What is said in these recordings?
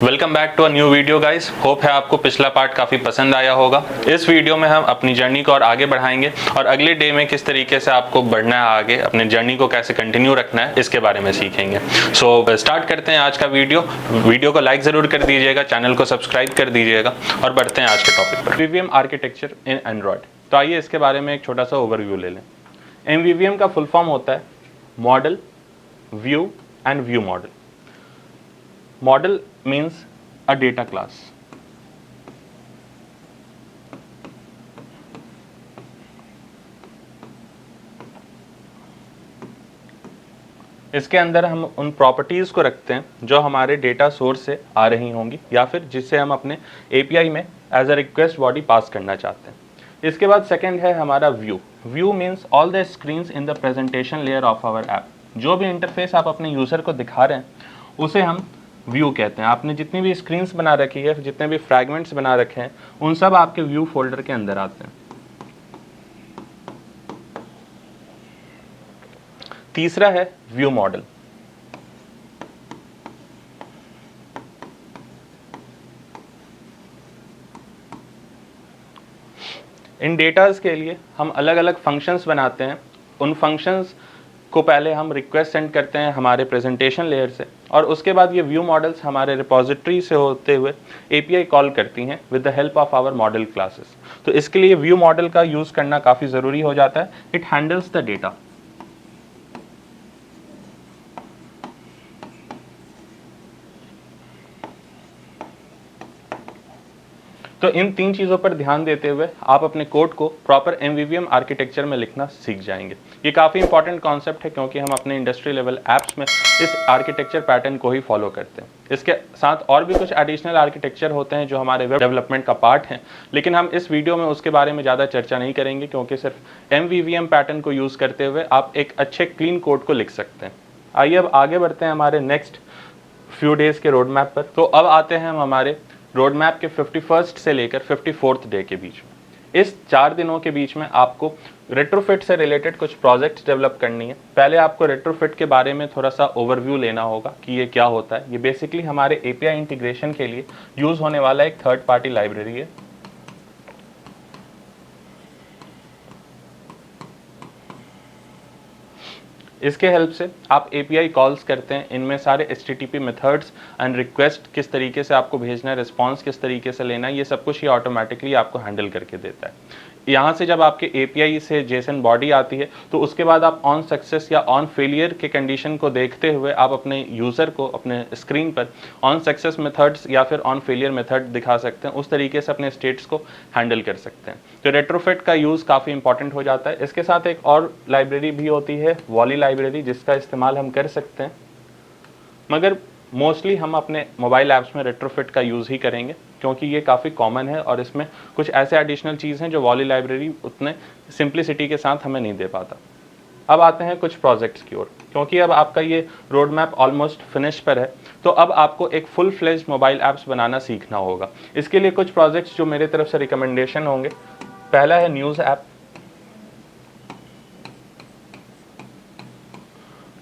Welcome back to a new video guys. Hope है आपको पिछला पार्ट काफ़ी पसंद आया होगा। इस वीडियो में हम अपनी जर्नी को और आगे बढ़ाएंगे और अगले डे में किस तरीके से आपको बढ़ना है आगे, अपने जर्नी को कैसे कंटिन्यू रखना है, इसके बारे में सीखेंगे। सो स्टार्ट करते हैं आज का वीडियो को लाइक ज़रूर कर दीजिएगा, चैनल को सब्सक्राइब कर दीजिएगा और बढ़ते हैं आज के टॉपिक पर। एमवीवीएम आर्किटेक्चर इन एंड्रॉयड। तो आइए इसके बारे में एक छोटा सा ओवरव्यू ले लें। एमवीवीएम का फुल फॉर्म होता है model, view and view model. Model means a data class. इसके अंदर हम उन प्रॉपर्टीज़ को रखते हैं जो हमारे डेटा सोर्स से आ रही होंगी या फिर जिससे हम अपने API में as a request body pass करना चाहते हैं। इसके बाद सेकंड है हमारा view. View means all the screens in the presentation layer of our app. जो भी इंटरफेस आप अपने यूज़र को दिखा रहे हैं उसे हम व्यू कहते हैं। आपने जितनी भी स्क्रीन्स बना रखी है, जितने भी फ्रैगमेंट्स बना रखे हैं, उन सब आपके व्यू फोल्डर के अंदर आते हैं। तीसरा है व्यू मॉडल। इन डेटास के लिए हम अलग अलग फंक्शंस बनाते हैं। उन फंक्शंस को पहले हम रिक्वेस्ट सेंड करते हैं हमारे प्रेजेंटेशन लेयर से और उसके बाद ये व्यू मॉडल्स हमारे रिपोजिटरी से होते हुए API कॉल करती हैं with the help of our model classes. तो इसके लिए व्यू मॉडल का यूज़ करना काफ़ी ज़रूरी हो जाता है। It handles the data. तो इन तीन चीज़ों पर ध्यान देते हुए आप अपने कोड को प्रॉपर एमवीवीएम आर्किटेक्चर में लिखना सीख जाएंगे। ये काफ़ी इंपॉर्टेंट कॉन्सेप्ट है क्योंकि हम अपने इंडस्ट्री लेवल ऐप्स में इस आर्किटेक्चर पैटर्न को ही फॉलो करते हैं। इसके साथ और भी कुछ एडिशनल आर्किटेक्चर होते हैं जो हमारे वेब डेवलपमेंट का पार्ट हैं, लेकिन हम इस वीडियो में उसके बारे में ज़्यादा चर्चा नहीं करेंगे क्योंकि सिर्फ एमवीवीएम पैटर्न को यूज़ करते हुए आप एक अच्छे क्लीन कोड को लिख सकते हैं। आइए अब आगे बढ़ते हैं हमारे नेक्स्ट फ्यू डेज़ के रोड मैप पर। तो अब आते हैं हम हमारे रोड मैप के 51st से लेकर 54th डे के बीच में। इस 4 दिनों के बीच में आपको रेट्रोफिट से रिलेटेड कुछ प्रोजेक्ट्स डेवलप करनी है। पहले आपको रेट्रोफिट के बारे में थोड़ा सा ओवरव्यू लेना होगा कि ये क्या होता है। ये बेसिकली हमारे API इंटीग्रेशन के लिए यूज़ होने वाला एक थर्ड पार्टी लाइब्रेरी है। इसके हेल्प से आप API कॉल्स करते हैं। इनमें सारे HTTP मेथड्स एंड रिक्वेस्ट किस तरीके से आपको भेजना है, रिस्पॉन्स किस तरीके से लेना है, ये सब कुछ ये ऑटोमेटिकली आपको हैंडल करके देता है। यहाँ से जब आपके API से JSON बॉडी आती है तो उसके बाद आप ऑन सक्सेस या ऑन फेलियर के कंडीशन को देखते हुए आप अपने यूज़र को अपने स्क्रीन पर ऑन सक्सेस मेथड्स या फिर ऑन फेलियर मेथड दिखा सकते हैं। उस तरीके से अपने स्टेट्स को हैंडल कर सकते हैं। तो रेट्रोफिट का यूज़ काफ़ी इंपॉर्टेंट हो जाता है। इसके साथ एक और लाइब्रेरी भी होती है, वॉली लाइब्रेरी, जिसका इस्तेमाल हम कर सकते हैं, मगर मोस्टली हम अपने मोबाइल ऐप्स में रेट्रोफिट का यूज़ ही करेंगे क्योंकि ये काफ़ी कॉमन है और इसमें कुछ ऐसे एडिशनल चीज़ हैं जो वॉली लाइब्रेरी उतने सिंप्लिसिटी के साथ हमें नहीं दे पाता। अब आते हैं कुछ प्रोजेक्ट्स की ओर। क्योंकि अब आपका ये रोड मैप ऑलमोस्ट फिनिश पर है तो अब आपको एक फुल फ्लेज्ड मोबाइल ऐप्स बनाना सीखना होगा। इसके लिए कुछ प्रोजेक्ट्स जो मेरे तरफ से रिकमेंडेशन होंगे। पहला है न्यूज़ ऐप।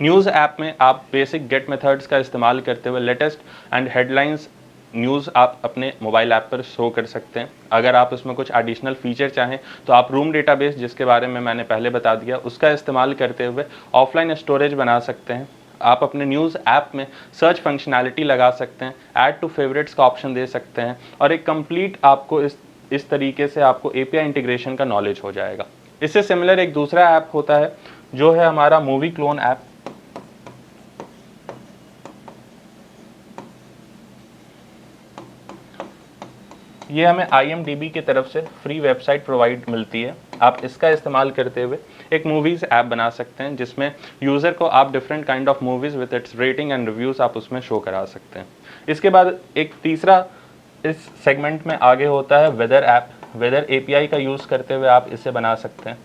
न्यूज़ ऐप में आप बेसिक गेट मेथड्स का इस्तेमाल करते हुए लेटेस्ट एंड हेडलाइंस न्यूज़ आप अपने मोबाइल ऐप पर शो कर सकते हैं। अगर आप उसमें कुछ एडिशनल फीचर चाहें तो आप रूम डेटाबेस, जिसके बारे में मैंने पहले बता दिया, उसका इस्तेमाल करते हुए ऑफलाइन स्टोरेज बना सकते हैं। आप अपने न्यूज़ ऐप में सर्च फंक्शनैलिटी लगा सकते हैं, ऐड टू फेवरेट्स का ऑप्शन दे सकते हैं और एक कंप्लीट आपको इस तरीके से आपको API इंटीग्रेशन का नॉलेज हो जाएगा। इससे सिमिलर एक दूसरा ऐप होता है जो है हमारा मूवी क्लोन ऐप। ये हमें IMDb की तरफ से फ्री वेबसाइट प्रोवाइड मिलती है। आप इसका इस्तेमाल करते हुए एक मूवीज़ ऐप बना सकते हैं जिसमें यूज़र को आप different kind of movies with its rating and reviews आप उसमें शो करा सकते हैं। इसके बाद एक तीसरा इस सेगमेंट में आगे होता है वेदर ऐप। वेदर API का यूज़ करते हुए आप इसे बना सकते हैं।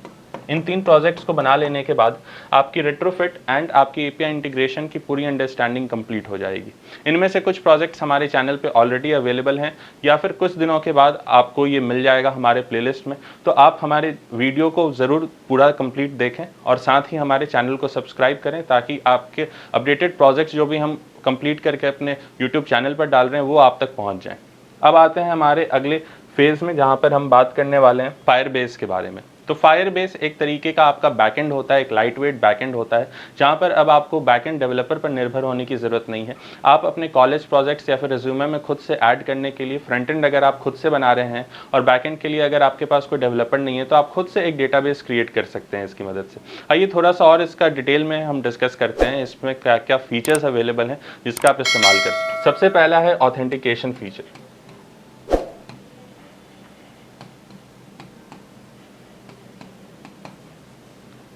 इन 3 प्रोजेक्ट्स को बना लेने के बाद आपकी रेट्रोफिट एंड आपकी एपीआई इंटीग्रेशन की पूरी अंडरस्टैंडिंग कंप्लीट हो जाएगी। इनमें से कुछ प्रोजेक्ट्स हमारे चैनल पे ऑलरेडी अवेलेबल हैं या फिर कुछ दिनों के बाद आपको ये मिल जाएगा हमारे प्लेलिस्ट में। तो आप हमारे वीडियो को ज़रूर पूरा कंप्लीट देखें और साथ ही हमारे चैनल को सब्सक्राइब करें ताकि आपके अपडेटेड प्रोजेक्ट्स जो भी हम कंप्लीट करके अपने यूट्यूब चैनल पर डाल रहे हैं वो आप तक पहुँच जाएँ। अब आते हैं हमारे अगले फेज़ में, जहाँ पर हम बात करने वाले हैं फायरबेस के बारे में। तो फायरबेस एक तरीके का आपका बैकएंड होता है, एक लाइट वेट बैकएंड होता है, जहाँ पर अब आपको बैकएंड डेवलपर पर निर्भर होने की ज़रूरत नहीं है। आप अपने कॉलेज प्रोजेक्ट्स या फिर रिज्यूमे में खुद से ऐड करने के लिए फ्रंट एंड अगर आप खुद से बना रहे हैं और बैकएंड के लिए अगर आपके पास कोई डेवलपर नहीं है तो आप खुद से एक डेटाबेस क्रिएट कर सकते हैं इसकी मदद से। आइए थोड़ा सा और इसका डिटेल में हम डिस्कस करते हैं, इसमें क्या क्या फीचर्स अवेलेबल हैं जिसका आप इस्तेमाल कर सकते हैं। सबसे पहला है ऑथेंटिकेशन फीचर।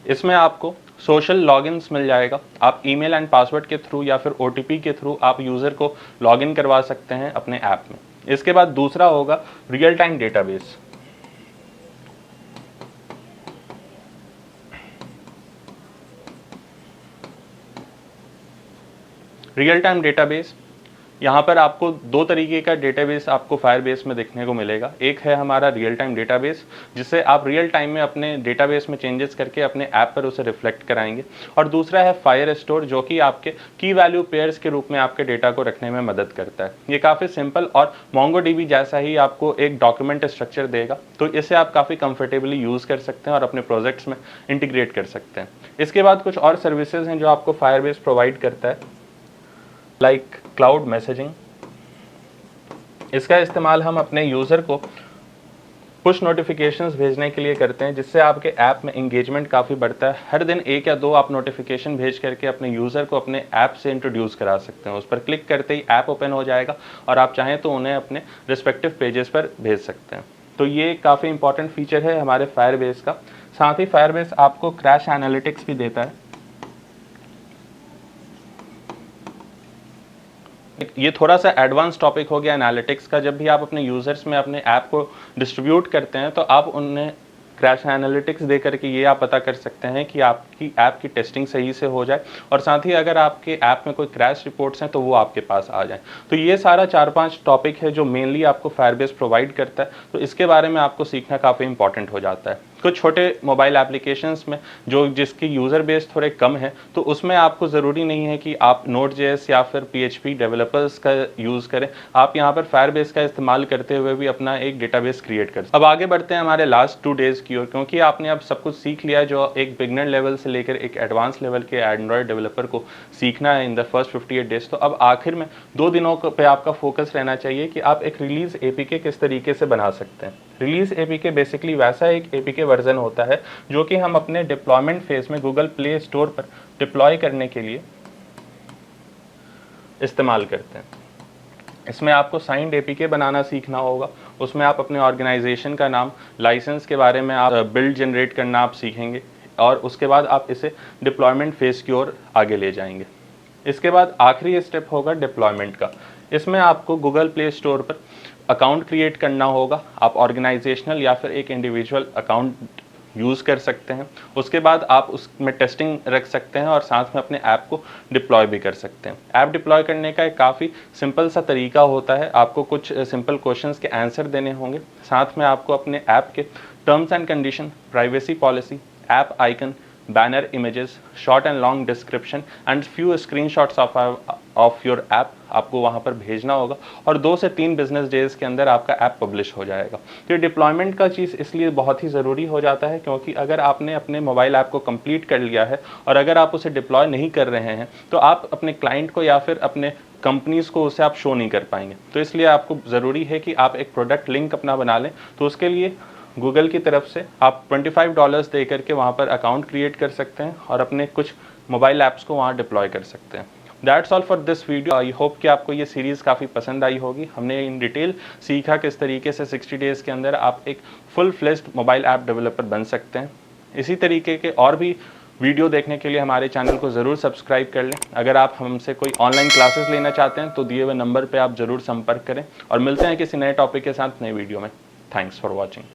इसमें आपको सोशल लॉगिन्स मिल जाएगा। आप ईमेल एंड पासवर्ड के थ्रू या फिर ओटीपी के थ्रू आप यूज़र को लॉगिन करवा सकते हैं अपने ऐप में। इसके बाद दूसरा होगा real time database. Real time database, यहाँ पर आपको 2 तरीके का डेटाबेस आपको फायरबेस में देखने को मिलेगा। एक है हमारा रियल टाइम डेटाबेस, जिससे आप रियल टाइम में अपने डेटाबेस में चेंजेस करके अपने ऐप पर उसे रिफ्लेक्ट कराएंगे। और दूसरा है फायर स्टोर, जो कि आपके की वैल्यू पेयर्स के रूप में आपके डेटा को रखने में मदद करता है। ये काफ़ी सिंपल और मोंगोडीबी जैसा ही आपको एक डॉक्यूमेंट स्ट्रक्चर देगा, तो इसे आप काफ़ी कंफर्टेबली यूज़ कर सकते हैं और अपने प्रोजेक्ट्स में इंटीग्रेट कर सकते हैं। इसके बाद कुछ और सर्विसेज हैं जो आपको फायरबेस प्रोवाइड करता है, लाइक क्लाउड मैसेजिंग। इसका इस्तेमाल हम अपने यूज़र को पुश नोटिफिकेशंस भेजने के लिए करते हैं, जिससे आपके ऐप में इंगेजमेंट काफ़ी बढ़ता है। हर दिन 1 या 2 आप नोटिफिकेशन भेज करके अपने यूज़र को अपने ऐप से इंट्रोड्यूस करा सकते हैं। उस पर क्लिक करते ही ऐप ओपन हो जाएगा और आप चाहें तो उन्हें अपने रिस्पेक्टिव पेजेस पर भेज सकते हैं। तो ये काफ़ी इंपॉर्टेंट फीचर है हमारे फायरबेस का। साथ ही फायरबेस आपको क्रैश एनालिटिक्स भी देता है। ये थोड़ा सा एडवांस टॉपिक हो गया एनालिटिक्स का। जब भी आप अपने यूज़र्स में अपने ऐप को डिस्ट्रीब्यूट करते हैं तो आप उन्हें क्रैश एनालिटिक्स दे करके ये आप पता कर सकते हैं कि आपकी ऐप की टेस्टिंग सही से हो जाए और साथ ही अगर आपके ऐप में कोई क्रैश रिपोर्ट्स हैं तो वो आपके पास आ जाए। तो ये सारा 4-5 टॉपिक है जो मेनली आपको फायरबेस प्रोवाइड करता है, तो इसके बारे में आपको सीखना काफ़ी इंपॉर्टेंट हो जाता है। कुछ छोटे मोबाइल एप्लीकेशंस में जिसकी यूज़र बेस थोड़े कम है, तो उसमें आपको ज़रूरी नहीं है कि आप Node.js या फिर PHP डेवलपर्स का यूज़ करें। आप यहाँ पर फायरबेस का इस्तेमाल करते हुए भी अपना एक डेटाबेस क्रिएट कर सकते हैं। अब आगे बढ़ते हैं हमारे लास्ट 2 डेज़ की ओर, क्योंकि आपने अब सब कुछ सीख लिया है जो एक बिगनर लेवल से लेकर एक एडवांस लेवल के एंड्रॉयड डेवलपर को सीखना है इन द फर्स्ट 58 डेज। तो अब आखिर में 2 दिनों पे आपका फोकस रहना चाहिए कि आप एक रिलीज़ APK किस तरीके से बना सकते हैं। रिलीज़ APK बेसिकली वैसा एक APK वर्जन होता है जो कि हम अपने डिप्लॉयमेंट फेज में गूगल प्ले स्टोर पर डिप्लॉय करने के लिए इस्तेमाल करते हैं। इसमें आपको साइंड APK बनाना सीखना होगा। उसमें आप अपने ऑर्गेनाइजेशन का नाम, लाइसेंस के बारे में आप बिल्ड जनरेट करना आप सीखेंगे और उसके बाद आप इसे डिप्लॉयमेंट फेज की ओर आगे ले जाएंगे। इसके बाद आखिरी स्टेप होगा डिप्लॉयमेंट का। इसमें आपको गूगल प्ले स्टोर पर अकाउंट क्रिएट करना होगा। आप ऑर्गेनाइजेशनल या फिर एक इंडिविजुअल अकाउंट यूज़ कर सकते हैं। उसके बाद आप उसमें टेस्टिंग रख सकते हैं और साथ में अपने ऐप को डिप्लॉय भी कर सकते हैं। ऐप डिप्लॉय करने का एक काफ़ी सिंपल सा तरीका होता है। आपको कुछ सिंपल क्वेश्चंस के आंसर देने होंगे, साथ में आपको अपने ऐप के terms and condition, privacy policy, app icon, banner images, short and long description and few screenshots of your app आपको वहाँ पर भेजना होगा और 2 से 3 बिजनेस डेज के अंदर आपका ऐप पब्लिश हो जाएगा। तो ये डिप्लॉयमेंट का चीज़ इसलिए बहुत ही ज़रूरी हो जाता है क्योंकि अगर आपने अपने मोबाइल ऐप को कंप्लीट कर लिया है और अगर आप उसे डिप्लॉय नहीं कर रहे हैं तो आप अपने क्लाइंट को या फिर अपने कंपनीज़ को उसे आप शो नहीं कर पाएंगे। तो इसलिए आपको ज़रूरी है कि आप एक प्रोडक्ट लिंक अपना बना लें। तो उसके लिए गूगल की तरफ से आप $25 दे करके वहाँ पर अकाउंट क्रिएट कर सकते हैं और अपने कुछ मोबाइल ऐप्स को वहाँ डिप्लॉय कर सकते हैं। That's all for this video. I hope कि आपको ये सीरीज़ काफ़ी पसंद आई होगी। हमने इन डिटेल सीखा किस तरीके से 60 डेज़ के अंदर आप एक full fledged mobile app developer बन सकते हैं। इसी तरीके के और भी वीडियो देखने के लिए हमारे चैनल को ज़रूर सब्सक्राइब कर लें। अगर आप हमसे कोई ऑनलाइन क्लासेस लेना चाहते हैं तो दिए हुए नंबर पर आप ज़रूर संपर्क करें और मिलते हैं किसी नए टॉपिक के साथ नए वीडियो में। Thanks for watching.